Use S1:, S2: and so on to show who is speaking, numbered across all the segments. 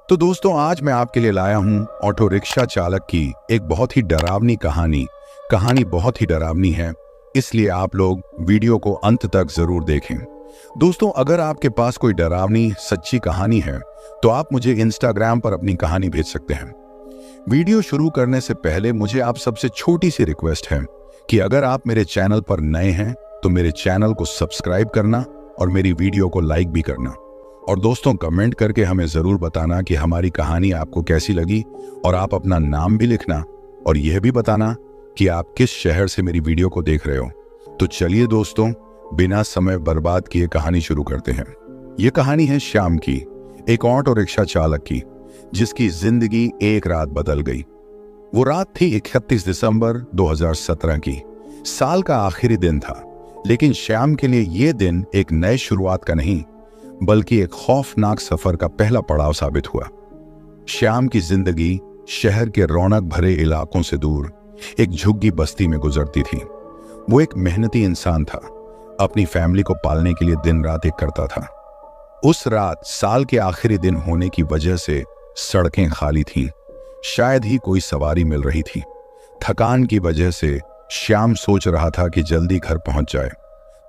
S1: तो दोस्तों, आज मैं आपके लिए लाया हूं ऑटो रिक्शा चालक की एक बहुत ही डरावनी कहानी। कहानी बहुत ही डरावनी है, इसलिए आप लोग वीडियो को अंत तक जरूर देखें। दोस्तों, अगर आपके पास कोई डरावनी सच्ची कहानी है तो आप मुझे इंस्टाग्राम पर अपनी कहानी भेज सकते हैं। वीडियो शुरू करने से पहले मुझे आप सबसे छोटी सी रिक्वेस्ट है कि अगर आप मेरे चैनल पर नए हैं तो मेरे चैनल को सब्सक्राइब करना और मेरी वीडियो को लाइक भी करना। और दोस्तों, कमेंट करके हमें ज़रूर बताना कि हमारी कहानी आपको कैसी लगी, और आप अपना नाम भी लिखना और यह भी बताना कि आप किस शहर से मेरी वीडियो को देख रहे हो। तो चलिए दोस्तों, बिना समय बर्बाद किए कहानी शुरू करते हैं। ये कहानी है श्याम की, एक ऑटो रिक्शा चालक की, जिसकी जिंदगी एक रात बदल गई। वो रात थी 31 दिसंबर 2017 की। साल का आखिरी दिन था, लेकिन श्याम के लिए ये दिन एक नए शुरुआत का नहीं बल्कि एक खौफनाक सफर का पहला पड़ाव साबित हुआ। श्याम की जिंदगी शहर के रौनक भरे इलाकों से दूर एक झुग्गी बस्ती में गुजरती थी। वो एक मेहनती इंसान था, अपनी फैमिली को पालने के लिए दिन रात एक करता था। उस रात साल के आखिरी दिन होने की वजह से सड़कें खाली थीं, शायद ही कोई सवारी मिल रही थी। थकान की वजह से श्याम सोच रहा था कि जल्दी घर पहुंच जाए।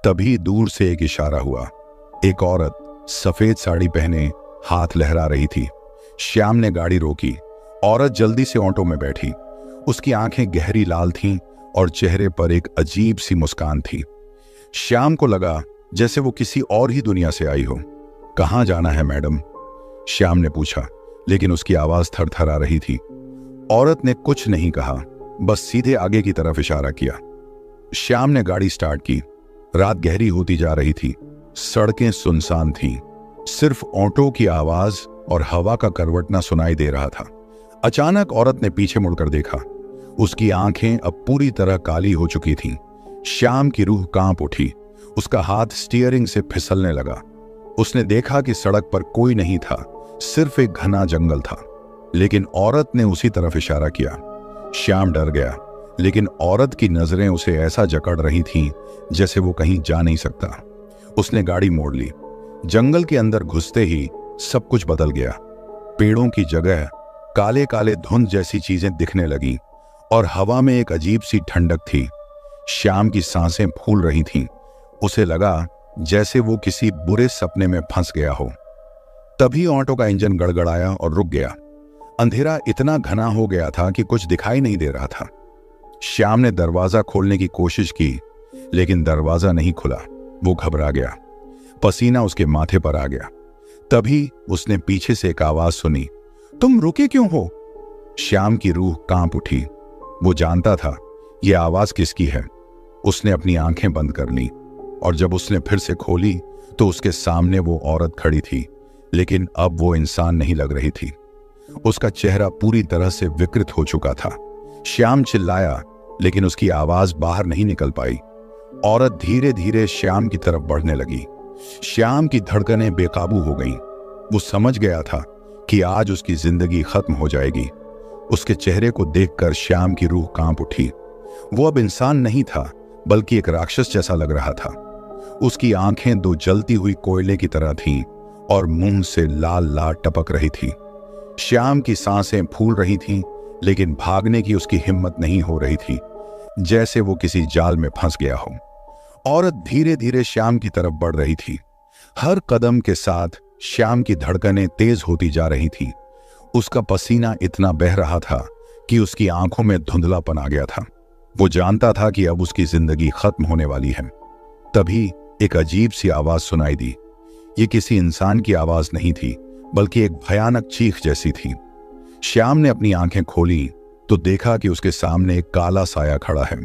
S1: तभी दूर से एक इशारा हुआ। एक औरत सफेद साड़ी पहने हाथ लहरा रही थी। श्याम ने गाड़ी रोकी। औरत जल्दी से ऑटो में बैठी। उसकी आंखें गहरी लाल थीं और चेहरे पर एक अजीब सी मुस्कान थी। श्याम को लगा जैसे वो किसी और ही दुनिया से आई हो। कहाँ जाना है मैडम? श्याम ने पूछा, लेकिन उसकी आवाज थरथरा रही थी। औरत ने कुछ नहीं कहा, बस सीधे आगे की तरफ इशारा किया। श्याम ने गाड़ी स्टार्ट की। रात गहरी होती जा रही थी। सड़कें सुनसान थीं। सिर्फ ऑटो की आवाज और हवा का करवटना सुनाई दे रहा था। अचानक औरत ने पीछे मुड़कर देखा। उसकी आंखें अब पूरी तरह काली हो चुकी थीं। श्याम की रूह कांप उठी। उसका हाथ स्टीयरिंग से फिसलने लगा। उसने देखा कि सड़क पर कोई नहीं था, सिर्फ एक घना जंगल था। लेकिन औरत ने उसी तरफ इशारा किया। श्याम डर गया, लेकिन औरत की नजरें उसे ऐसा जकड़ रही थीं जैसे वो कहीं जा नहीं सकता। उसने गाड़ी मोड़ ली। जंगल के अंदर घुसते ही सब कुछ बदल गया। पेड़ों की जगह काले काले धुंध जैसी चीजें दिखने लगी और हवा में एक अजीब सी ठंडक थी। श्याम की सांसें फूल रही थीं। उसे लगा जैसे वो किसी बुरे सपने में फंस गया हो। तभी ऑटो का इंजन गड़गड़ाया और रुक गया। अंधेरा इतना घना हो गया था कि कुछ दिखाई नहीं दे रहा था। श्याम ने दरवाजा खोलने की कोशिश की, लेकिन दरवाजा नहीं खुला। वो घबरा गया। पसीना उसके माथे पर आ गया। तभी उसने पीछे से एक आवाज सुनी, तुम रुके क्यों हो? श्याम की रूह कांप उठी। वो जानता था ये आवाज किसकी है। उसने अपनी आंखें बंद कर ली और जब उसने फिर से खोली तो उसके सामने वो औरत खड़ी थी, लेकिन अब वो इंसान नहीं लग रही थी। उसका चेहरा पूरी तरह से विकृत हो चुका था। श्याम चिल्लाया, लेकिन उसकी आवाज बाहर नहीं निकल पाई। औरत धीरे धीरे श्याम की तरफ बढ़ने लगी। श्याम की धड़कनें बेकाबू हो गईं। वो समझ गया था कि आज उसकी जिंदगी खत्म हो जाएगी। उसके चेहरे को देखकर श्याम की रूह कांप उठी। वो अब इंसान नहीं था, बल्कि एक राक्षस जैसा लग रहा था। उसकी आंखें दो जलती हुई कोयले की तरह थीं और मुंह से लाल लाल टपक रही थी। श्याम की सांसें फूल रही थीं, लेकिन भागने की उसकी हिम्मत नहीं हो रही थी, जैसे वो किसी जाल में फंस गया हो। औरत धीरे धीरे श्याम की तरफ बढ़ रही थी। हर कदम के साथ श्याम की धड़कनें तेज होती जा रही थीं। उसका पसीना इतना बह रहा था कि उसकी आंखों में धुंधलापन आ गया था। वो जानता था कि अब उसकी जिंदगी खत्म होने वाली है। तभी एक अजीब सी आवाज सुनाई दी। ये किसी इंसान की आवाज नहीं थी, बल्कि एक भयानक चीख जैसी थी। श्याम ने अपनी आंखें खोली तो देखा कि उसके सामने एक काला साया खड़ा है।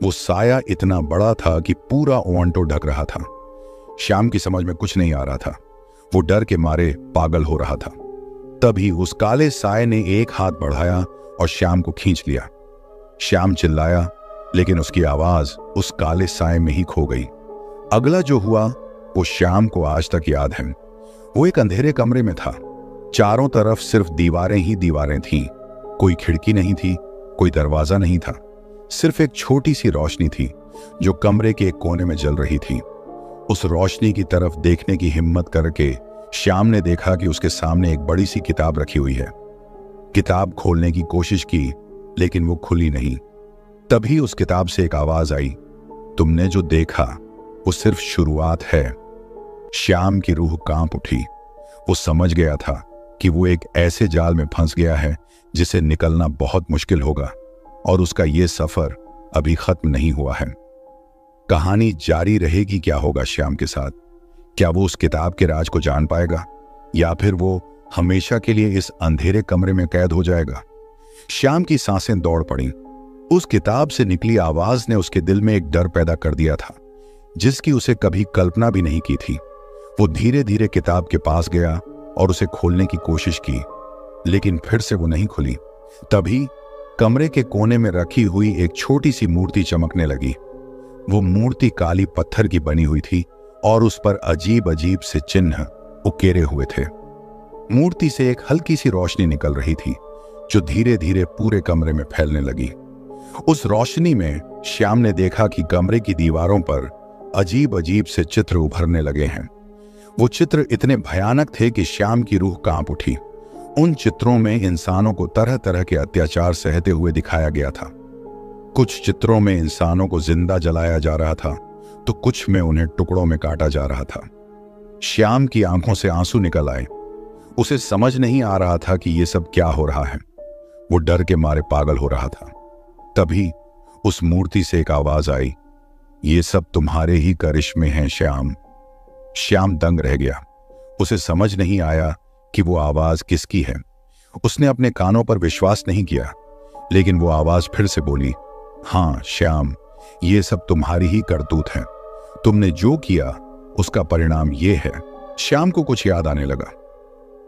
S1: वो साया इतना बड़ा था कि पूरा ऑटो ढक रहा था। श्याम की समझ में कुछ नहीं आ रहा था। वो डर के मारे पागल हो रहा था। तभी उस काले साये ने एक हाथ बढ़ाया और श्याम को खींच लिया। श्याम चिल्लाया, लेकिन उसकी आवाज उस काले साये में ही खो गई। अगला जो हुआ वो श्याम को आज तक याद है। वो एक अंधेरे कमरे में था। चारों तरफ सिर्फ दीवारें ही दीवारें थीं। कोई खिड़की नहीं थी, कोई दरवाजा नहीं था। सिर्फ एक छोटी सी रोशनी थी जो कमरे के एक कोने में जल रही थी। उस रोशनी की तरफ देखने की हिम्मत करके श्याम ने देखा कि उसके सामने एक बड़ी सी किताब रखी हुई है। किताब खोलने की कोशिश की, लेकिन वो खुली नहीं। तभी उस किताब से एक आवाज आई, तुमने जो देखा वो सिर्फ शुरुआत है। श्याम की रूह कांप उठी। वो समझ गया था कि वो एक ऐसे जाल में फंस गया है जिसे निकलना बहुत मुश्किल होगा, और उसका ये सफर अभी खत्म नहीं हुआ है। कहानी जारी रहेगी। क्या होगा श्याम के साथ? क्या वो उस किताब के राज को जान पाएगा, या फिर वो हमेशा के लिए इस अंधेरे कमरे में कैद हो जाएगा? श्याम की सांसें दौड़ पड़ी। उस किताब से निकली आवाज ने उसके दिल में एक डर पैदा कर दिया था, जिसकी उसे कभी कल्पना भी नहीं की थी। वो धीरे धीरे किताब के पास गया और उसे खोलने की कोशिश की, लेकिन फिर से वो नहीं खुली। तभी कमरे के कोने में रखी हुई एक छोटी सी मूर्ति चमकने लगी। वो मूर्ति काली पत्थर की बनी हुई थी और उस पर अजीब अजीब से चिन्ह उकेरे हुए थे। मूर्ति से एक हल्की सी रोशनी निकल रही थी, जो धीरे धीरे पूरे कमरे में फैलने लगी। उस रोशनी में श्याम ने देखा कि कमरे की दीवारों पर अजीब अजीब से चित्र उभरने लगे हैं। वो चित्र इतने भयानक थे कि श्याम की रूह कांप उठी। उन चित्रों में इंसानों को तरह तरह के अत्याचार सहते हुए दिखाया गया था। कुछ चित्रों में इंसानों को जिंदा जलाया जा रहा था, तो कुछ में उन्हें टुकड़ों में काटा जा रहा था। श्याम की आंखों से आंसू निकल आए। उसे समझ नहीं आ रहा था कि ये सब क्या हो रहा है। वो डर के मारे पागल हो रहा था। तभी उस मूर्ति से एक आवाज आई, ये सब तुम्हारे ही करिश्मे हैं श्याम। श्याम दंग रह गया। उसे समझ नहीं आया कि वो आवाज किसकी है। उसने अपने कानों पर विश्वास नहीं किया, लेकिन वो आवाज फिर से बोली, हाँ श्याम, ये सब तुम्हारी ही करतूत है। तुमने जो किया उसका परिणाम ये है। श्याम को कुछ याद आने लगा।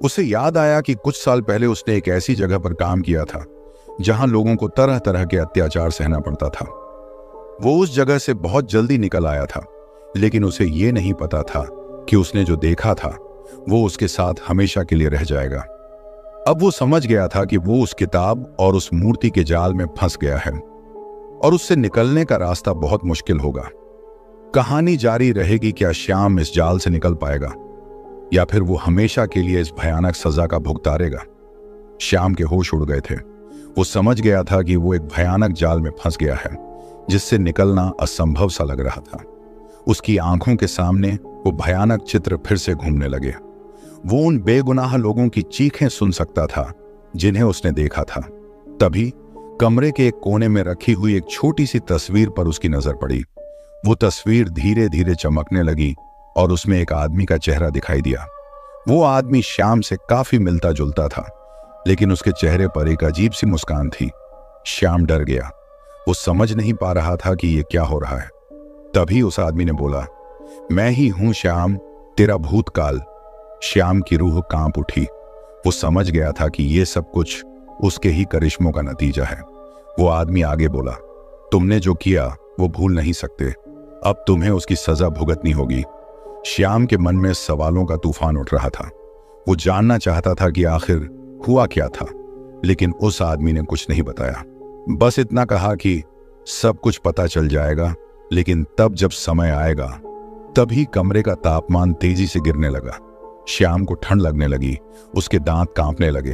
S1: उसे याद आया कि कुछ साल पहले उसने एक ऐसी जगह पर काम किया था जहां लोगों को तरह तरह के अत्याचार सहना पड़ता था। वो उस जगह से बहुत जल्दी निकल आया था, लेकिन उसे ये नहीं पता था कि उसने जो देखा था वो उसके साथ हमेशा के लिए रह जाएगा। अब वो समझ गया था कि वो उस किताब और उस मूर्ति के जाल में फंस गया है और उससे निकलने का रास्ता बहुत मुश्किल होगा। कहानी जारी रहेगी। क्या श्याम इस जाल से निकल पाएगा, या फिर वो हमेशा के लिए इस भयानक सजा का भुगतारेगा? श्याम के होश उड़ गए थे। वो समझ गया था कि वो एक भयानक जाल में फंस गया है, जिससे निकलना असंभव सा लग रहा था। उसकी आंखों के सामने वो भयानक चित्र फिर से घूमने लगे। वो उन बेगुनाह लोगों की चीखें सुन सकता था जिन्हें उसने देखा था। तभी कमरे के एक कोने में रखी हुई एक छोटी सी तस्वीर पर उसकी नजर पड़ी। वो तस्वीर धीरे धीरे चमकने लगी और उसमें एक आदमी का चेहरा दिखाई दिया। वो आदमी श्याम से काफी मिलता जुलता था, लेकिन उसके चेहरे पर एक अजीब सी मुस्कान थी। श्याम डर गया। वो समझ नहीं पा रहा था कि ये क्या हो रहा है। तभी उस आदमी ने बोला, मैं ही हूं श्याम, तेरा भूतकाल। श्याम की रूह कांप उठी। वो समझ गया था कि ये सब कुछ उसके ही करिश्मों का नतीजा है। वो आदमी आगे बोला, तुमने जो किया वो भूल नहीं सकते। अब तुम्हें उसकी सजा भुगतनी होगी। श्याम के मन में सवालों का तूफान उठ रहा था। वो जानना चाहता था कि आखिर हुआ क्या था, लेकिन उस आदमी ने कुछ नहीं बताया। बस इतना कहा कि सब कुछ पता चल जाएगा, लेकिन तब जब समय आएगा। तभी कमरे का तापमान तेजी से गिरने लगा। श्याम को ठंड लगने लगी। उसके दांत कांपने लगे।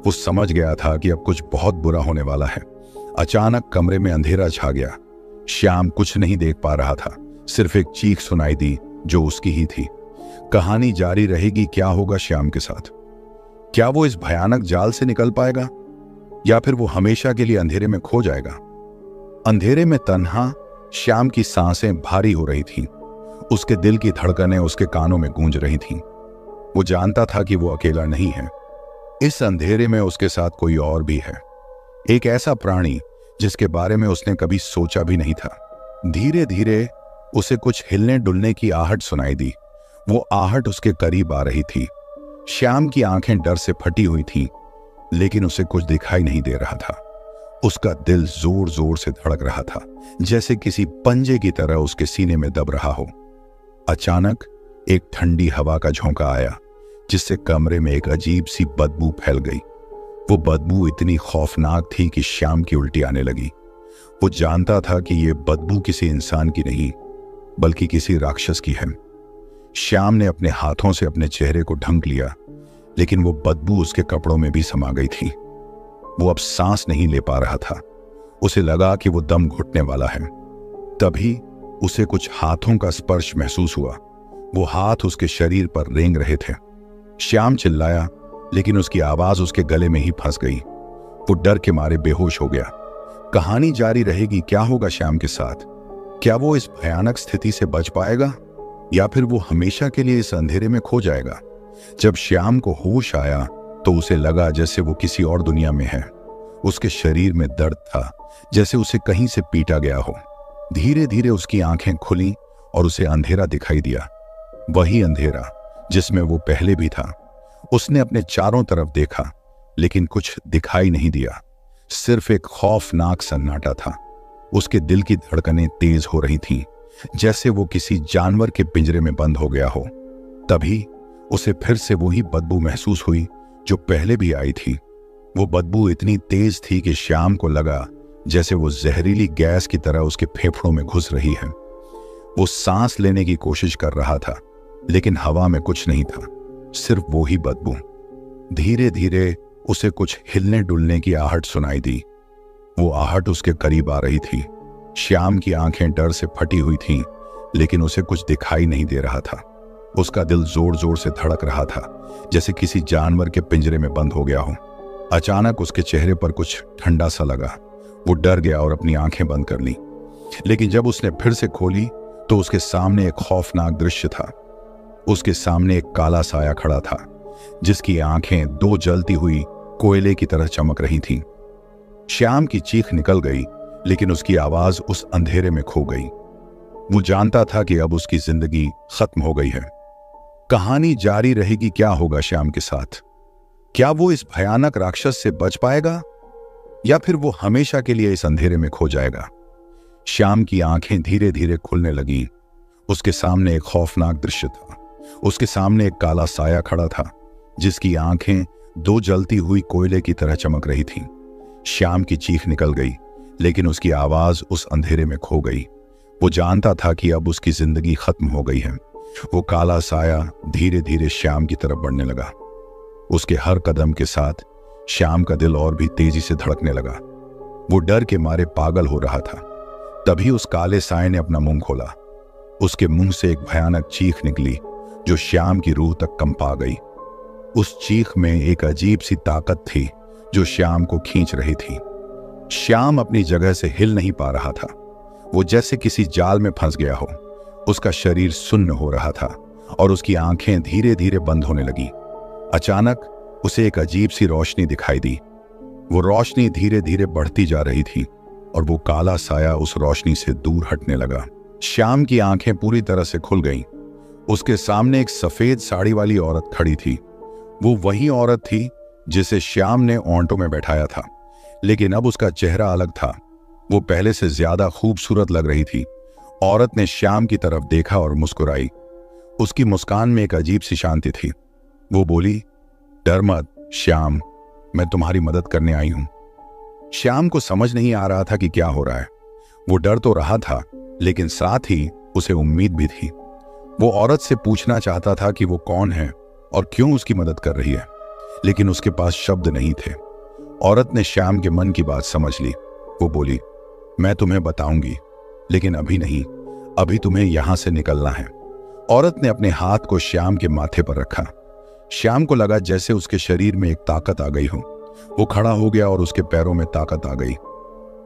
S1: वो समझ गया था कि अब कुछ बहुत बुरा होने वाला है। अचानक कमरे में अंधेरा छा गया। श्याम कुछ नहीं देख पा रहा था। सिर्फ एक चीख सुनाई दी जो उसकी ही थी। कहानी जारी रहेगी। क्या होगा श्याम के साथ? क्या वो इस भयानक जाल से निकल पाएगा, या फिर वो हमेशा के लिए अंधेरे में खो जाएगा? अंधेरे में तन्हा श्याम की सांसें भारी हो रही थीं। उसके दिल की धड़कनें उसके कानों में गूंज रही थीं। वो जानता था कि वो अकेला नहीं है। इस अंधेरे में उसके साथ कोई और भी है, एक ऐसा प्राणी जिसके बारे में उसने कभी सोचा भी नहीं था। धीरे धीरे उसे कुछ हिलने डुलने की आहट सुनाई दी। वो आहट उसके करीब आ रही थी। श्याम की आंखें डर से फटी हुई थीं, लेकिन उसे कुछ दिखाई नहीं दे रहा था। उसका दिल जोर जोर से धड़क रहा था, जैसे किसी पंजे की तरह उसके सीने में दब रहा हो। अचानक एक ठंडी हवा का झोंका आया, जिससे कमरे में एक अजीब सी बदबू फैल गई। वो बदबू इतनी खौफनाक थी कि श्याम की उल्टी आने लगी। वो जानता था कि ये बदबू किसी इंसान की नहीं, बल्कि किसी राक्षस की है। श्याम ने अपने हाथों से अपने चेहरे को ढक लिया, लेकिन वो बदबू उसके कपड़ों में भी समा गई थी। वो अब सांस नहीं ले पा रहा था। उसे लगा कि वो दम घुटने वाला है। तभी उसे कुछ हाथों का स्पर्श महसूस हुआ। वो हाथ उसके शरीर पर रेंग रहे थे। श्याम चिल्लाया, लेकिन उसकी आवाज उसके गले में ही फंस गई। वो डर के मारे बेहोश हो गया। कहानी जारी रहेगी। क्या होगा श्याम के साथ? क्या वो इस भयानक स्थिति से बच पाएगा, या फिर वो हमेशा के लिए इस अंधेरे में खो जाएगा? जब श्याम को होश आया तो उसे लगा जैसे वो किसी और दुनिया में है। उसके शरीर में दर्द था, जैसे उसे कहीं से पीटा गया हो। धीरे धीरे उसकी आंखें खुली और उसे अंधेरा दिखाई दिया, वही अंधेरा जिसमें वो पहले भी था। उसने अपने चारों तरफ देखा, लेकिन कुछ दिखाई नहीं दिया। सिर्फ एक खौफनाक सन्नाटा था। उसके दिल की धड़कनें तेज हो रही थीं, जैसे वो किसी जानवर के पिंजरे में बंद हो गया हो। तभी उसे फिर से वही बदबू महसूस हुई जो पहले भी आई थी। वो बदबू इतनी तेज थी कि श्याम को लगा जैसे वो जहरीली गैस की तरह उसके फेफड़ों में घुस रही है। वो सांस लेने की कोशिश कर रहा था, लेकिन हवा में कुछ नहीं था, सिर्फ वो ही बदबू। धीरे धीरे उसे कुछ हिलने डुलने की आहट सुनाई दी। वो आहट उसके करीब आ रही थी। श्याम की आंखें डर से फटी हुई थीं, लेकिन उसे कुछ दिखाई नहीं दे रहा था। उसका दिल जोर जोर से धड़क रहा था, जैसे किसी जानवर के पिंजरे में बंद हो गया हो। अचानक उसके चेहरे पर कुछ ठंडा सा लगा। वो डर गया और अपनी आंखें बंद कर ली। लेकिन जब उसने फिर से खोली तो उसके सामने एक खौफनाक दृश्य था। उसके सामने एक काला साया खड़ा था, जिसकी आंखें दो जलती हुई कोयले की तरह चमक रही थीं। श्याम की चीख निकल गई, लेकिन उसकी आवाज उस अंधेरे में खो गई। वो जानता था कि अब उसकी जिंदगी खत्म हो गई है। कहानी जारी रहेगी। क्या होगा श्याम के साथ? क्या वो इस भयानक राक्षस से बच पाएगा, या फिर वो हमेशा के लिए इस अंधेरे में खो जाएगा? श्याम की आंखें धीरे धीरे खुलने लगी। उसके सामने एक खौफनाक दृश्य था। उसके सामने एक काला साया खड़ा था, जिसकी आंखें दो जलती हुई कोयले की तरह चमक रही थीं। श्याम की चीख निकल गई, लेकिन उसकी आवाज उस अंधेरे में खो गई। वो जानता था कि अब उसकी जिंदगी खत्म हो गई है। वो काला साया धीरे धीरे श्याम की तरफ बढ़ने लगा। उसके हर कदम के साथ श्याम का दिल और भी तेजी से धड़कने लगा। वो डर के मारे पागल हो रहा था। तभी उस काले साए ने अपना मुंह खोला। उसके मुंह से एक भयानक चीख निकली, जो श्याम की रूह तक कंपा गई। उस चीख में एक अजीब सी ताकत थी जो श्याम को खींच रही थी। श्याम अपनी जगह से हिल नहीं पा रहा था। वो जैसे किसी जाल में फंस गया हो। उसका शरीर सुन्न हो रहा था और उसकी आंखें धीरे धीरे बंद होने लगी। अचानक उसे एक अजीब सी रोशनी दिखाई दी। वो रोशनी धीरे धीरे बढ़ती जा रही थी और वो काला साया उस रोशनी से दूर हटने लगा। श्याम की आंखें पूरी तरह से खुल गईं। उसके सामने एक सफेद साड़ी वाली औरत खड़ी थी। वो वही औरत थी जिसे श्याम ने ऑटो में बैठाया था, लेकिन अब उसका चेहरा अलग था। वो पहले से ज्यादा खूबसूरत लग रही थी। औरत ने श्याम की तरफ देखा और मुस्कुराई। उसकी मुस्कान में एक अजीब सी शांति थी। वो बोली, डर मत श्याम, मैं तुम्हारी मदद करने आई हूं। श्याम को समझ नहीं आ रहा था कि क्या हो रहा है। वो डर तो रहा था, लेकिन साथ ही उसे उम्मीद भी थी। वो औरत से पूछना चाहता था कि वो कौन है और क्यों उसकी मदद कर रही है, लेकिन उसके पास शब्द नहीं थे। औरत ने श्याम के मन की बात समझ ली। वो बोली, मैं तुम्हें बताऊंगी, लेकिन अभी नहीं, अभी तुम्हें यहां से निकलना है। औरत ने अपने हाथ को श्याम के माथे पर रखा। श्याम को लगा जैसे उसके शरीर में एक ताकत आ गई हो। वो खड़ा हो गया और उसके पैरों में ताकत आ गई।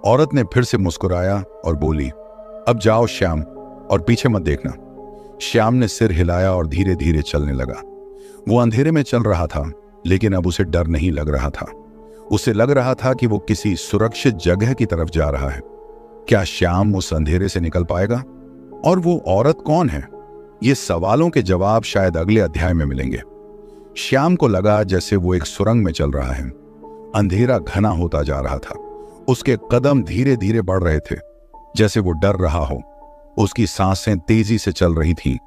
S1: औरत ने फिर से मुस्कुराया और बोली, अब जाओ श्याम, और पीछे मत देखना। श्याम ने सिर हिलाया और धीरे धीरे चलने लगा। वो अंधेरे में चल रहा था, लेकिन अब उसे डर नहीं लग रहा था। उसे लग रहा था कि वो किसी सुरक्षित जगह की तरफ जा रहा है। क्या श्याम उस अंधेरे से निकल पाएगा? और वो औरत कौन है? ये सवालों के जवाब शायद अगले अध्याय में मिलेंगे। श्याम को लगा जैसे वो एक सुरंग में चल रहा है। अंधेरा घना होता जा रहा था। उसके कदम धीरे धीरे बढ़ रहे थे, जैसे वो डर रहा हो। उसकी सांसें तेजी से चल रही थीं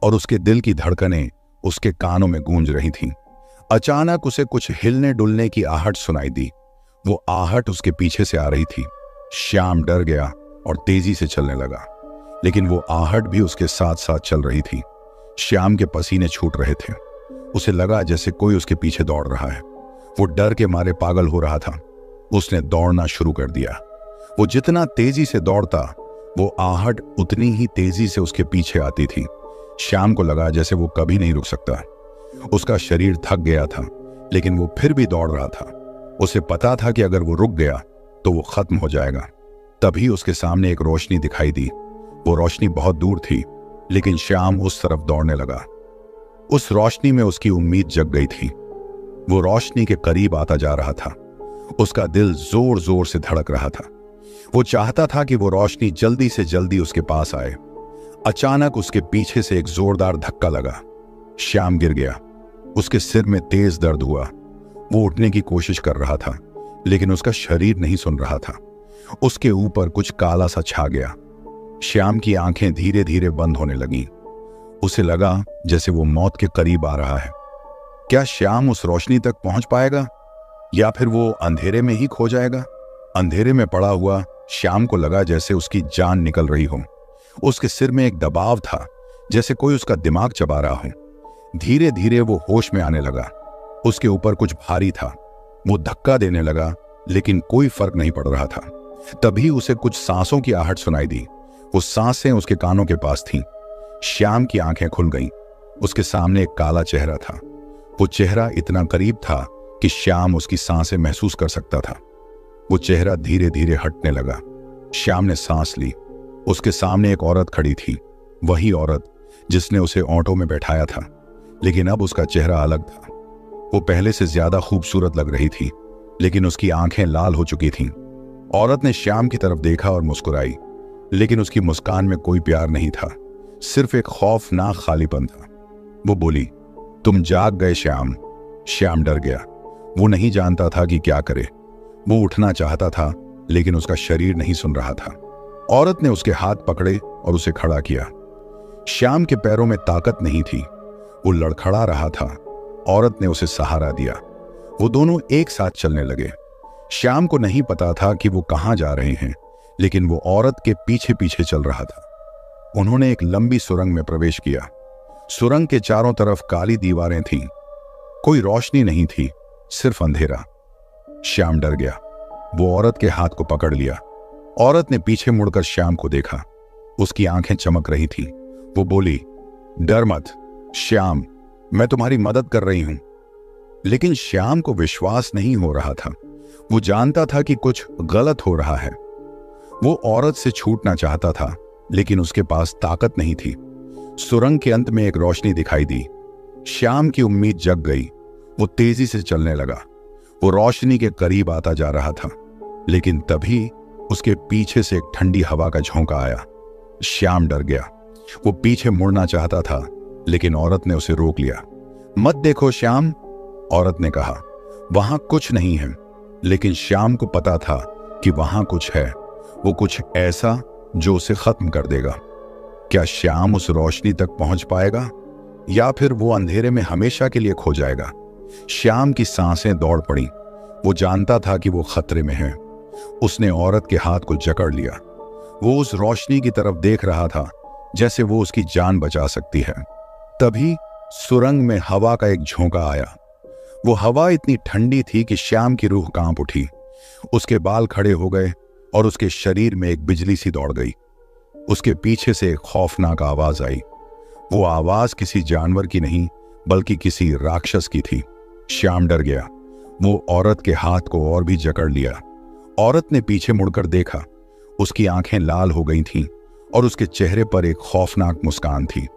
S1: और उसके दिल की धड़कनें उसके कानों में गूंज रही थीं। अचानक उसे कुछ हिलने डुलने की आहट सुनाई दी। वो आहट उसके पीछे से आ रही थी। श्याम डर गया और तेजी से चलने लगा, लेकिन वो आहट भी उसके साथ साथ चल रही थी। श्याम के पसीने छूट रहे थे। उसे लगा जैसे कोई उसके पीछे दौड़ रहा है। वो डर के मारे पागल हो रहा था। उसने दौड़ना शुरू कर दिया। वो जितना तेजी से दौड़ता, वो आहट उतनी ही तेजी से उसके पीछे आती थी। श्याम को लगा जैसे वो कभी नहीं रुक सकता। उसका शरीर थक गया था, लेकिन वो फिर भी दौड़ रहा था। उसे पता था कि अगर वो रुक गया तो वो खत्म हो जाएगा। तभी उसके सामने एक रोशनी दिखाई दी। वो रोशनी बहुत दूर थी, लेकिन श्याम उस तरफ दौड़ने लगा। उस रोशनी में उसकी उम्मीद जग गई थी। वो रोशनी के करीब आता जा रहा था। उसका दिल जोर जोर से धड़क रहा था। वो चाहता था कि वो रोशनी जल्दी से जल्दी उसके पास आए। अचानक उसके पीछे से एक जोरदार धक्का लगा। श्याम गिर गया। उसके सिर में तेज दर्द हुआ। वो उठने की कोशिश कर रहा था, लेकिन उसका शरीर नहीं सुन रहा था। उसके ऊपर कुछ काला सा छा गया। श्याम की आंखें धीरे धीरे बंद होने लगीं। उसे लगा जैसे वो मौत के करीब आ रहा है। क्या श्याम उस रोशनी तक पहुंच पाएगा, या फिर वो अंधेरे में ही खो जाएगा? अंधेरे में पड़ा हुआ श्याम को लगा जैसे उसकी जान निकल रही हो। उसके सिर में एक दबाव था, जैसे कोई उसका दिमाग चबा रहा हो। धीरे धीरे वो होश में आने लगा। उसके ऊपर कुछ भारी था। वो धक्का देने लगा, लेकिन कोई फर्क नहीं पड़ रहा था। तभी उसे कुछ सांसों की आहट सुनाई दी। वो सांसें उसके कानों के पास थीं। श्याम की आंखें खुल गईं। उसके सामने एक काला चेहरा था। वो चेहरा इतना करीब था कि श्याम उसकी सांसें महसूस कर सकता था। वो चेहरा धीरे धीरे हटने लगा। श्याम ने सांस ली। उसके सामने एक औरत खड़ी थी, वही औरत जिसने उसे ऑटो में बैठाया था, लेकिन अब उसका चेहरा अलग था। वो पहले से ज्यादा खूबसूरत लग रही थी, लेकिन उसकी आंखें लाल हो चुकी थीं। औरत ने श्याम की तरफ देखा और मुस्कुराई, लेकिन उसकी मुस्कान में कोई प्यार नहीं था, सिर्फ एक खौफनाक खालीपन था। वो बोली, तुम जाग गए श्याम। श्याम डर गया। वो नहीं जानता था कि क्या करे। वो उठना चाहता था, लेकिन उसका शरीर नहीं सुन रहा था। औरत ने उसके हाथ पकड़े और उसे खड़ा किया। श्याम के पैरों में ताकत नहीं थी। वो लड़खड़ा रहा था। औरत ने उसे सहारा दिया। वो दोनों एक साथ चलने लगे। श्याम को नहीं पता था कि वो कहां जा रहे हैं, लेकिन वो औरत के पीछे पीछे चल रहा था। उन्होंने एक लंबी सुरंग में प्रवेश किया। सुरंग के चारों तरफ काली दीवारें थीं। कोई रोशनी नहीं थी, सिर्फ अंधेरा। श्याम डर गया। वो औरत के हाथ को पकड़ लिया। औरत ने पीछे मुड़कर श्याम को देखा। उसकी आंखें चमक रही थीं। वो बोली, डर मत श्याम, मैं तुम्हारी मदद कर रही हूं। लेकिन श्याम को विश्वास नहीं हो रहा था। वो जानता था कि कुछ गलत हो रहा है। वो औरत से छूटना चाहता था, लेकिन उसके पास ताकत नहीं थी। सुरंग के अंत में एक रोशनी दिखाई दी। श्याम की उम्मीद जग गई। वो तेजी से चलने लगा। वो रोशनी के करीब आता जा रहा था, लेकिन तभी उसके पीछे से एक ठंडी हवा का झोंका आया। श्याम डर गया। वो पीछे मुड़ना चाहता था, लेकिन औरत ने उसे रोक लिया। मत देखो श्याम, औरत ने कहा, वहां कुछ नहीं है। लेकिन श्याम को पता था कि वहां कुछ है। वो कुछ ऐसा जो उसे खत्म कर देगा। क्या श्याम उस रोशनी तक पहुंच पाएगा, या फिर वो अंधेरे में हमेशा के लिए खो जाएगा? श्याम की सांसें दौड़ पड़ी। वो जानता था कि वो खतरे में है। उसने औरत के हाथ को जकड़ लिया। वो उस रोशनी की तरफ देख रहा था, जैसे वो उसकी जान बचा सकती है। तभी सुरंग में हवा का एक झोंका आया। वो हवा इतनी ठंडी थी कि श्याम की रूह कांप उठी। उसके बाल खड़े हो गए और उसके शरीर में एक बिजली सी दौड़ गई। उसके पीछे से एक खौफनाक आवाज आई। वो आवाज किसी जानवर की नहीं, बल्कि किसी राक्षस की थी। श्याम डर गया। वो औरत के हाथ को और भी जकड़ लिया। औरत ने पीछे मुड़कर देखा। उसकी आंखें लाल हो गई थीं और उसके चेहरे पर एक खौफनाक मुस्कान थी।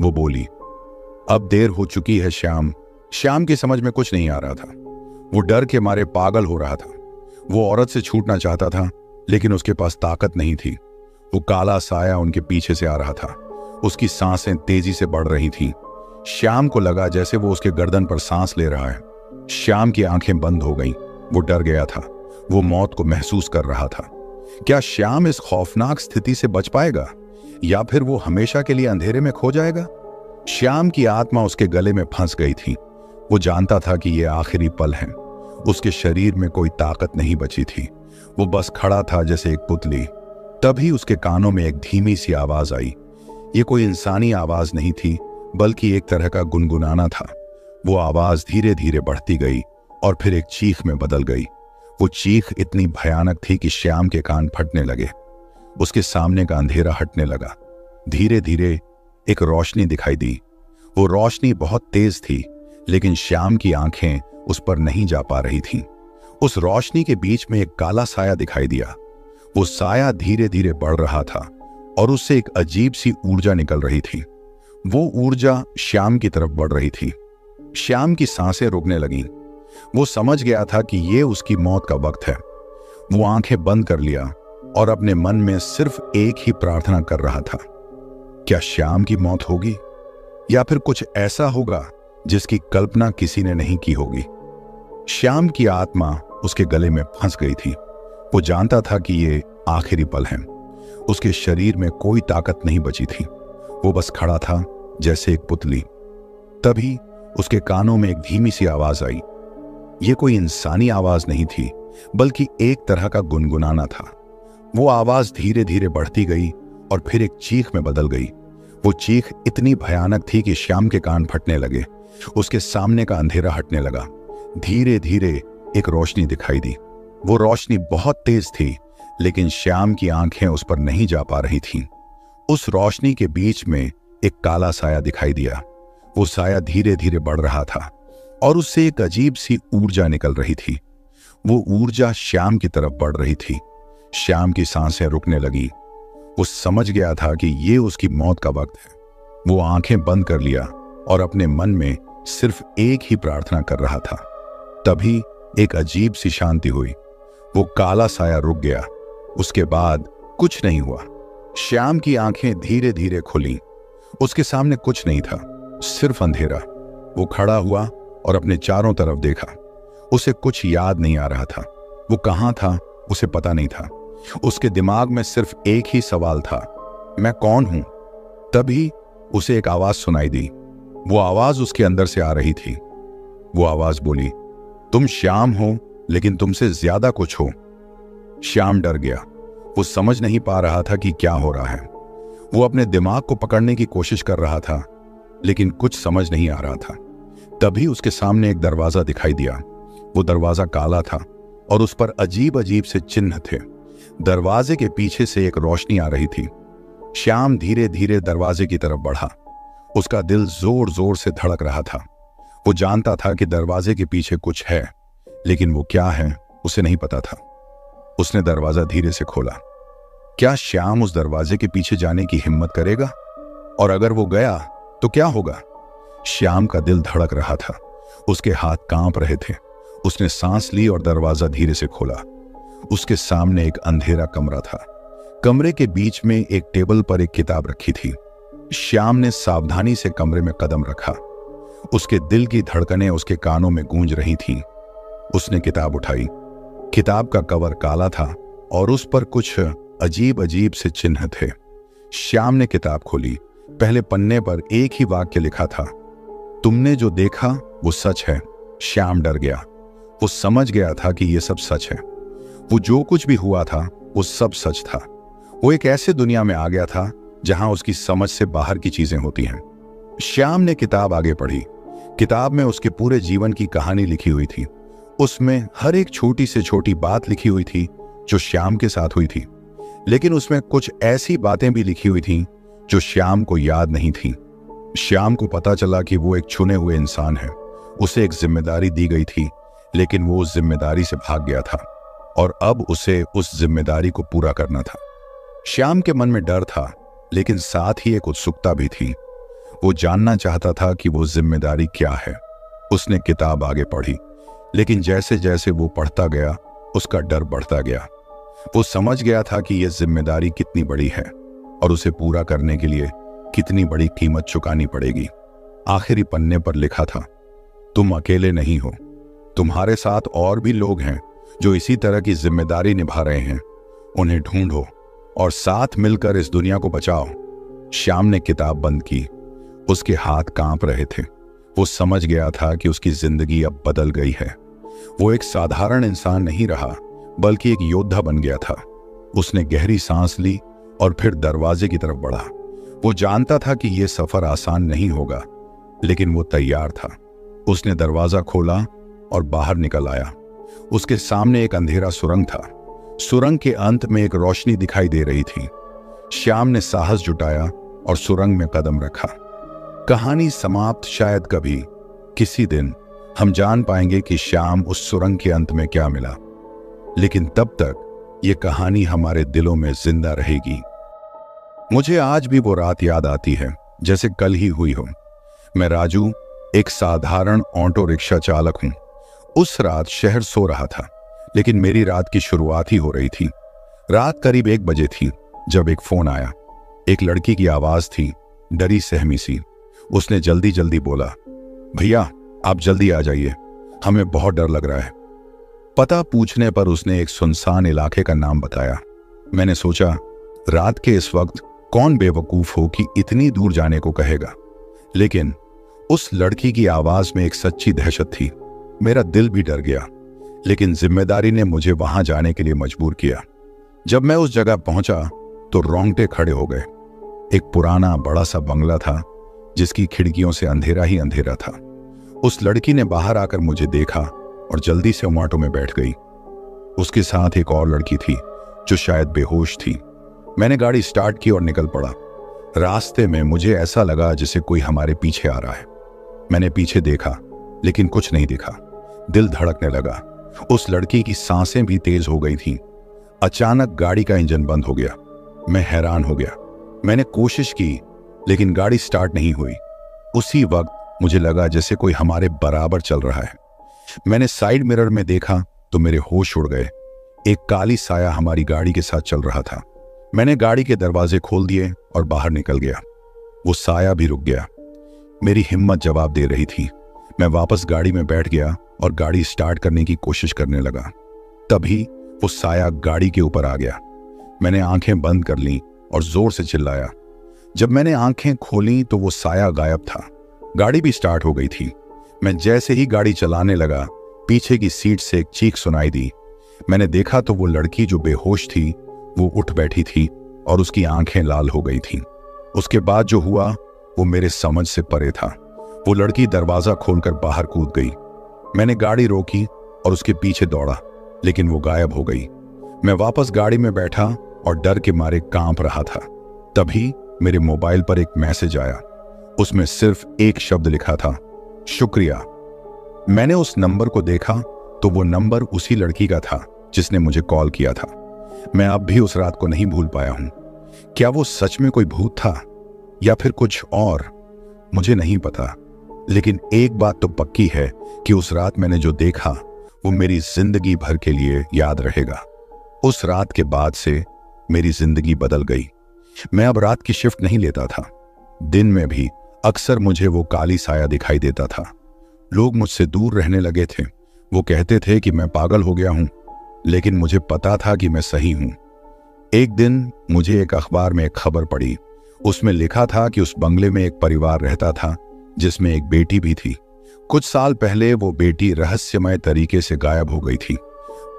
S1: वो बोली, अब देर हो चुकी है श्याम। श्याम की समझ में कुछ नहीं आ रहा था। वो डर के मारे पागल हो रहा था। वो औरत से छूटना चाहता था, लेकिन उसके पास ताकत नहीं थी। वो काला साया उनके पीछे से आ रहा था। उसकी सांसें तेजी से बढ़ रही थीं। श्याम को लगा जैसे वो उसके गर्दन पर सांस ले रहा है। श्याम की आंखें बंद हो गईं। वो डर गया था। वो मौत को महसूस कर रहा था। क्या श्याम इस खौफनाक स्थिति से बच पाएगा, या फिर वो हमेशा के लिए अंधेरे में खो जाएगा? श्याम की आत्मा उसके गले में फंस गई थी। वो जानता था कि ये आखिरी पल है। उसके शरीर में कोई ताकत नहीं बची थी। वो बस खड़ा था जैसे एक पुतली। तभी उसके कानों में एक धीमी सी आवाज आई। ये कोई इंसानी आवाज नहीं थी, बल्कि एक तरह का गुनगुनाना था। वो आवाज धीरे धीरे बढ़ती गई और फिर एक चीख में बदल गई। वो चीख इतनी भयानक थी कि श्याम के कान फटने लगे। उसके सामने का अंधेरा हटने लगा। धीरे धीरे एक रोशनी दिखाई दी। वो रोशनी बहुत तेज थी, लेकिन श्याम की आंखें उस पर नहीं जा पा रही थीं। उस रोशनी के बीच में एक काला साया दिखाई दिया। वो साया धीरे धीरे बढ़ रहा था और उससे एक अजीब सी ऊर्जा निकल रही थी। वो ऊर्जा श्याम की तरफ बढ़ रही थी। श्याम की सांसें रुकने लगीं। वो समझ गया था कि ये उसकी मौत का वक्त है। वो आंखें बंद कर लिया और अपने मन में सिर्फ एक ही प्रार्थना कर रहा था, क्या श्याम की मौत होगी या फिर कुछ ऐसा होगा जिसकी कल्पना किसी ने नहीं की होगी। श्याम की आत्मा उसके गले में फंस गई थी। वो जानता था कि ये आखिरी पल है। उसके शरीर में कोई ताकत नहीं बची थी। वो बस खड़ा था जैसे एक पुतली। तभी उसके कानों में एक धीमी सी आवाज आई। ये कोई इंसानी आवाज नहीं थी, बल्कि एक तरह का गुनगुनाना था। वो आवाज धीरे धीरे बढ़ती गई और फिर एक चीख में बदल गई। वो चीख इतनी भयानक थी कि श्याम के कान फटने लगे। उसके सामने का अंधेरा हटने लगा। धीरे धीरे एक रोशनी दिखाई दी। वो रोशनी बहुत तेज थी, लेकिन श्याम की आंखें उस पर नहीं जा पा रही थीं। उस रोशनी के बीच में एक काला साया दिखाई दिया। वो साया धीरे धीरे बढ़ रहा था और उससे एक अजीब सी ऊर्जा निकल रही थी। वो ऊर्जा श्याम की तरफ बढ़ रही थी। श्याम की सांसें रुकने लगी। वो समझ गया था कि ये उसकी मौत का वक्त है। वो आंखें बंद कर लिया और अपने मन में सिर्फ एक ही प्रार्थना कर रहा था। तभी एक अजीब सी शांति हुई। वो काला साया रुक गया। उसके बाद कुछ नहीं हुआ। श्याम की आंखें धीरे धीरे खुली। उसके सामने कुछ नहीं था, सिर्फ अंधेरा। वो खड़ा हुआ और अपने चारों तरफ देखा। उसे कुछ याद नहीं आ रहा था। वो कहाँ था उसे पता नहीं था। उसके दिमाग में सिर्फ एक ही सवाल था, मैं कौन हूं? तभी उसे एक आवाज सुनाई दी। वो आवाज उसके अंदर से आ रही थी। वो आवाज बोली, तुम श्याम हो, लेकिन तुमसे ज्यादा कुछ हो। श्याम डर गया। वो समझ नहीं पा रहा था कि क्या हो रहा है। वो अपने दिमाग को पकड़ने की कोशिश कर रहा था, लेकिन कुछ समझ नहीं आ रहा था। तभी उसके सामने एक दरवाजा दिखाई दिया। वो दरवाजा काला था और उस पर अजीब अजीब से चिन्ह थे। दरवाजे के पीछे से एक रोशनी आ रही थी। श्याम धीरे धीरे दरवाजे की तरफ बढ़ा। उसका दिल जोर जोर से धड़क रहा था। वो जानता था कि दरवाजे के पीछे कुछ है, लेकिन वो क्या है उसे नहीं पता था। उसने दरवाजा धीरे से खोला। क्या श्याम उस दरवाजे के पीछे जाने की हिम्मत करेगा? और अगर वो गया तो क्या होगा? श्याम का दिल धड़क रहा था। उसके हाथ कांप रहे थे। उसने सांस ली और दरवाजा धीरे से खोला। उसके सामने एक अंधेरा कमरा था। कमरे के बीच में एक टेबल पर एक किताब रखी थी। श्याम ने सावधानी से कमरे में कदम रखा। उसके दिल की धड़कनें उसके कानों में गूंज रही थीं। उसने किताब उठाई। किताब का कवर काला था और उस पर कुछ अजीब अजीब से चिन्ह थे। श्याम ने किताब खोली। पहले पन्ने पर एक ही वाक्य लिखा था, तुमने जो देखा वो सच है। श्याम डर गया। वो समझ गया था कि ये सब सच है। वो जो कुछ भी हुआ था वो सब सच था। वो एक ऐसे दुनिया में आ गया था जहां उसकी समझ से बाहर की चीजें होती हैं। श्याम ने किताब आगे पढ़ी। किताब में उसके पूरे जीवन की कहानी लिखी हुई थी। उसमें हर एक छोटी से छोटी बात लिखी हुई थी जो श्याम के साथ हुई थी, लेकिन उसमें कुछ ऐसी बातें भी लिखी हुई थीं जो श्याम को याद नहीं थीं। श्याम को पता चला कि वो एक चुने हुए इंसान है। उसे एक जिम्मेदारी दी गई थी, लेकिन वो उस जिम्मेदारी से भाग गया था और अब उसे उस जिम्मेदारी को पूरा करना था। श्याम के मन में डर था, लेकिन साथ ही एक उत्सुकता भी थी। वो जानना चाहता था कि वो जिम्मेदारी क्या है। उसने किताब आगे पढ़ी, लेकिन जैसे जैसे वो पढ़ता गया उसका डर बढ़ता गया। वो समझ गया था कि यह जिम्मेदारी कितनी बड़ी है और उसे पूरा करने के लिए कितनी बड़ी कीमत चुकानी पड़ेगी। आखिरी पन्ने पर लिखा था, तुम अकेले नहीं हो, तुम्हारे साथ और भी लोग हैं जो इसी तरह की जिम्मेदारी निभा रहे हैं। उन्हें ढूंढो और साथ मिलकर इस दुनिया को बचाओ। श्याम ने किताब बंद की। उसके हाथ कांप रहे थे। वो समझ गया था कि उसकी जिंदगी अब बदल गई है। वो एक साधारण इंसान नहीं रहा, बल्कि एक योद्धा बन गया था। उसने गहरी सांस ली और फिर दरवाजे की तरफ बढ़ा। वो जानता था कि यह सफर आसान नहीं होगा, लेकिन वो तैयार था। उसने दरवाजा खोला और बाहर निकल आया। उसके सामने एक अंधेरा सुरंग था। सुरंग के अंत में एक रोशनी दिखाई दे रही थी। श्याम ने साहस जुटाया और सुरंग में कदम रखा। कहानी समाप्त। शायद कभी किसी दिन हम जान पाएंगे कि श्याम उस सुरंग के अंत में क्या मिला, लेकिन तब तक ये कहानी हमारे दिलों में जिंदा रहेगी। मुझे आज भी वो रात याद आती है जैसे कल ही हुई हो। मैं राजू, एक साधारण ऑटो रिक्शा चालक हूं। उस रात शहर सो रहा था, लेकिन मेरी रात की शुरुआत ही हो रही थी। रात करीब 1 बजे थी जब एक फोन आया। एक लड़की की आवाज थी, डरी सहमी सी। उसने जल्दी जल्दी बोला, भैया आप जल्दी आ जाइए, हमें बहुत डर लग रहा है। पता पूछने पर उसने एक सुनसान इलाके का नाम बताया। मैंने सोचा, रात के इस वक्त कौन बेवकूफ हो कि इतनी दूर जाने को कहेगा, लेकिन उस लड़की की आवाज में एक सच्ची दहशत थी। मेरा दिल भी डर गया, लेकिन जिम्मेदारी ने मुझे वहां जाने के लिए मजबूर किया। जब मैं उस जगह पहुंचा तो रोंगटे खड़े हो गए। एक पुराना बड़ा सा बंगला था जिसकी खिड़कियों से अंधेरा ही अंधेरा था। उस लड़की ने बाहर आकर मुझे देखा और जल्दी से ऑटो में बैठ गई। उसके साथ एक और लड़की थी जो शायद बेहोश थी। मैंने गाड़ी स्टार्ट की और निकल पड़ा। रास्ते में मुझे ऐसा लगा जैसे कोई हमारे पीछे आ रहा है। मैंने पीछे देखा, लेकिन कुछ नहीं दिखा। दिल धड़कने लगा। उस लड़की की सांसें भी तेज हो गई थीं। अचानक गाड़ी का इंजन बंद हो गया। मैं हैरान हो गया। मैंने कोशिश की, लेकिन गाड़ी स्टार्ट नहीं हुई। उसी वक्त मुझे लगा जैसे कोई हमारे बराबर चल रहा है। मैंने साइड मिरर में देखा तो मेरे होश उड़ गए। एक काली साया हमारी गाड़ी के साथ चल रहा था। मैंने गाड़ी के दरवाजे खोल दिए और बाहर निकल गया। वो साया भी रुक गया। मेरी हिम्मत जवाब दे रही थी। मैं वापस गाड़ी में बैठ गया और गाड़ी स्टार्ट करने की कोशिश करने लगा। तभी वो साया गाड़ी के ऊपर आ गया। मैंने आंखें बंद कर लीं और जोर से चिल्लाया। जब मैंने आंखें खोली तो वो साया गायब था। गाड़ी भी स्टार्ट हो गई थी। मैं जैसे ही गाड़ी चलाने लगा, पीछे की सीट से एक चीख सुनाई दी। मैंने देखा तो वो लड़की जो बेहोश थी वो उठ बैठी थी और उसकी आंखें लाल हो गई थीं। उसके बाद जो हुआ वो मेरे समझ से परे था। वो लड़की दरवाजा खोलकर बाहर कूद गई। मैंने गाड़ी रोकी और उसके पीछे दौड़ा, लेकिन वो गायब हो गई। मैं वापस गाड़ी में बैठा और डर के मारे कांप रहा था। तभी मेरे मोबाइल पर एक मैसेज आया। उसमें सिर्फ एक शब्द लिखा था, शुक्रिया। मैंने उस नंबर को देखा तो वो नंबर उसी लड़की का था जिसने मुझे कॉल किया था। मैं अब भी उस रात को नहीं भूल पाया हूं। क्या वो सच में कोई भूत था या फिर कुछ और, मुझे नहीं पता, लेकिन एक बात तो पक्की है कि उस रात मैंने जो देखा वो मेरी जिंदगी भर के लिए याद रहेगा। उस रात के बाद से मेरी जिंदगी बदल गई। मैं अब रात की शिफ्ट नहीं लेता था। दिन में भी अक्सर मुझे वो काली साया दिखाई देता था। लोग मुझसे दूर रहने लगे थे। वो कहते थे कि मैं पागल हो गया हूं, लेकिन मुझे पता था कि मैं सही हूं। एक दिन मुझे एक अखबार में एक खबर पड़ी। उसमें लिखा था कि उस बंगले में एक परिवार रहता था जिसमें एक बेटी भी थी। कुछ साल पहले वो बेटी रहस्यमय तरीके से गायब हो गई थी।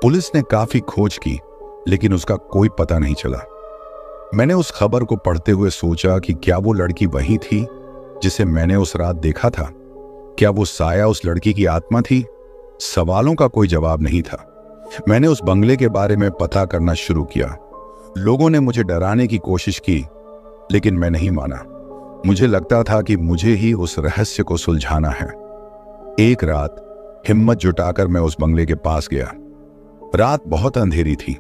S1: पुलिस ने काफी खोज की, लेकिन उसका कोई पता नहीं चला। मैंने उस खबर को पढ़ते हुए सोचा कि क्या वो लड़की वही थी जिसे मैंने उस रात देखा था? क्या वो साया उस लड़की की आत्मा थी? सवालों का कोई जवाब नहीं था। मैंने उस बंगले के बारे में पता करना शुरू किया। लोगों ने मुझे डराने की कोशिश की, लेकिन मैं नहीं माना। मुझे लगता था कि मुझे ही उस रहस्य को सुलझाना है। एक रात हिम्मत जुटाकर मैं उस बंगले के पास गया। रात बहुत अंधेरी थी।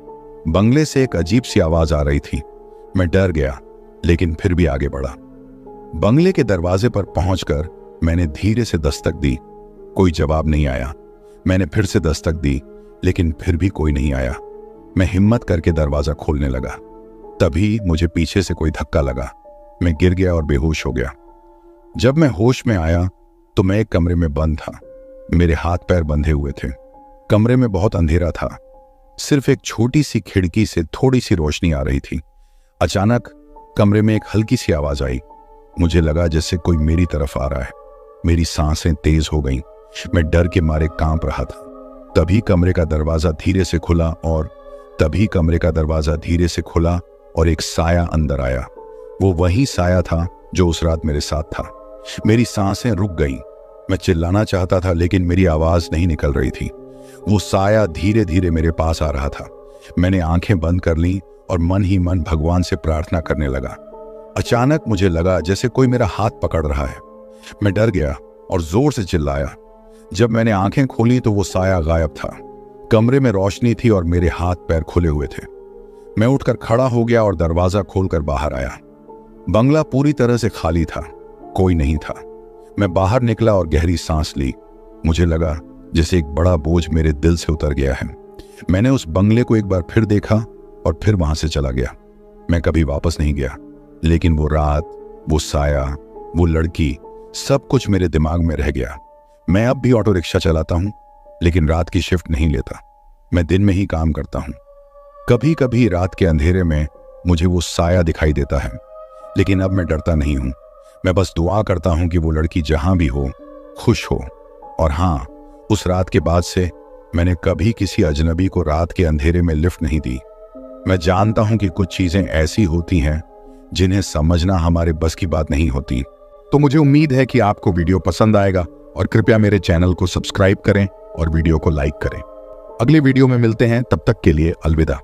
S1: बंगले से एक अजीब सी आवाज आ रही थी। मैं डर गया, लेकिन फिर भी आगे बढ़ा। बंगले के दरवाजे पर पहुंचकर मैंने धीरे से दस्तक दी। कोई जवाब नहीं आया। मैंने फिर से दस्तक दी, लेकिन फिर भी कोई नहीं आया। मैं हिम्मत करके दरवाजा खोलने लगा। तभी मुझे पीछे से कोई धक्का लगा। मैं गिर गया और बेहोश हो गया। जब मैं होश में आया तो मैं एक कमरे में बंद था। मेरे हाथ पैर बंधे हुए थे। कमरे में बहुत अंधेरा था। सिर्फ एक छोटी सी खिड़की से थोड़ी सी रोशनी आ रही थी। अचानक कमरे में एक हल्की सी आवाज आई। मुझे लगा जैसे कोई मेरी तरफ आ रहा है। मेरी सांसें तेज हो गईं। मैं डर के मारे कांप रहा था। तभी कमरे का दरवाजा धीरे से खुला और एक साया अंदर आया। वो वही साया था जो उस रात मेरे साथ था। मेरी सांसें रुक गईं। मैं चिल्लाना चाहता था लेकिन मेरी आवाज नहीं निकल रही थी। वो साया धीरे धीरे मेरे पास आ रहा था। मैंने आंखें बंद कर ली और मन ही मन भगवान से प्रार्थना करने लगा। अचानक मुझे लगा जैसे कोई मेरा हाथ पकड़ रहा है। मैं डर गया और जोर से चिल्लाया। जब मैंने आंखें खोली तो वो साया गायब था। कमरे में रोशनी थी और मेरे हाथ पैर खुले हुए थे। मैं उठकर खड़ा हो गया और दरवाजा खोलकर बाहर आया। बंगला पूरी तरह से खाली था, कोई नहीं था। मैं बाहर निकला और गहरी सांस ली। मुझे लगा जैसे एक बड़ा बोझ मेरे दिल से उतर गया है। मैंने उस बंगले को एक बार फिर देखा और फिर वहां से चला गया। मैं कभी वापस नहीं गया, लेकिन वो रात, वो साया, वो लड़की, सब कुछ मेरे दिमाग में रह गया। मैं अब भी ऑटो रिक्शा चलाता हूं, लेकिन रात की शिफ्ट नहीं लेता। मैं दिन में ही काम करता हूं। कभी कभी रात के अंधेरे में मुझे वो साया दिखाई देता है, लेकिन अब मैं डरता नहीं हूं। मैं बस दुआ करता हूं कि वो लड़की जहां भी हो, खुश हो। और हां, उस रात के बाद से मैंने कभी किसी अजनबी को रात के अंधेरे में लिफ्ट नहीं दी। मैं जानता हूं कि कुछ चीजें ऐसी होती हैं जिन्हें समझना हमारे बस की बात नहीं होती। तो मुझे उम्मीद है कि आपको वीडियो पसंद आएगा और कृपया मेरे चैनल को सब्सक्राइब करें और वीडियो को लाइक करें। अगले वीडियो में मिलते हैं, तब तक के लिए अलविदा।